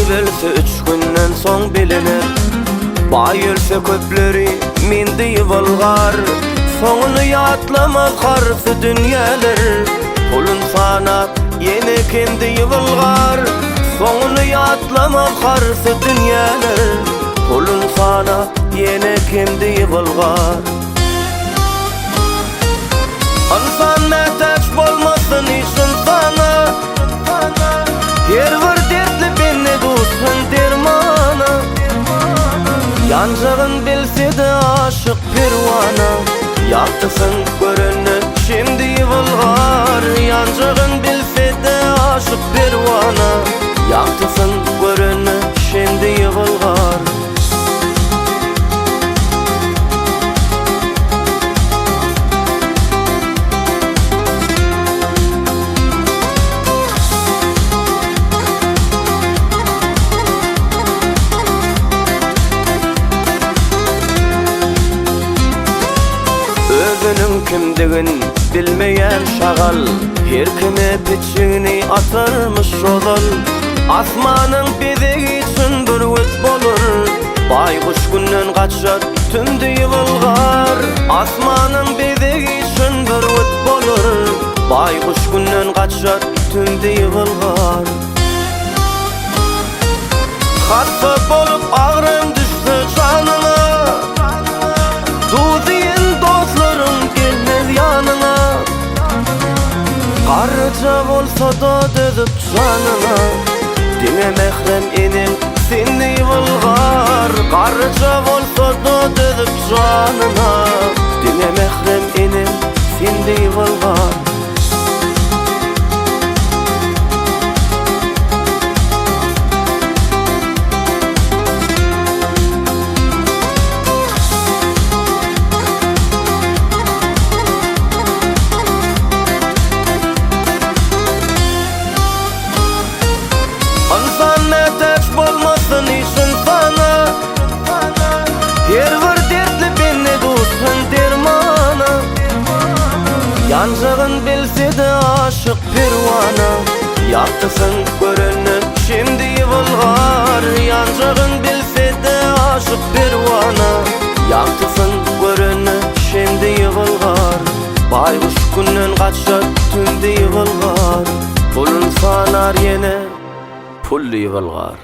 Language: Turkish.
Evelse 3 günden soň bilinir. Bayılsa köpleri mindi yıvılgar. Soňuny ýatlamak harfy dünýäler. Pulun sanap yine kendi yıvılgar. Soňuny ýatlamak harfy dünýäler. Pulun sanap yine kendi yıvılgar. Ansan mätäç bolmasyn işin sana. Her bir dertli beni dostun dermana. Yancağın bilse-de aşık perwana. Yaktısın görünüp şimdi yıvılgar. Yancağın bilse-de aşık perwana. Yaktısın görünüp şimdi yıvılgar. Özünün kimdigin bilmeyen şagal. Her kime piçini atarmış odal. Asmanın bizi için bir öt bolur. Baykuş günden kaçar tümdü yıvılgar. Asmanın bizi için bir öt bolur. Baykuş günden kaçar tümdü yıvılgar. Hatfa bolup ağrım düştü canına. Garıca bolsa da dözüp canına. Dine mehrem enim seni yıvılgar. Garıca bolsa da dözüp canına. Dine mehrem enim seni yıvılgar. Ansan mätäç bolmasyn işin sana. Her bir dertli beni dostun dermana. Yancağın bilse-de aşık perwana. Yaktısın görünüp şimdi yıvılgar. Yancağın bilse-de aşık perwana. Yaktısın görünüp şimdi yıvılgar. Baykuş günden kaçar tümdi yıvılgar. Pulun sanar yine pulli yıvılgar.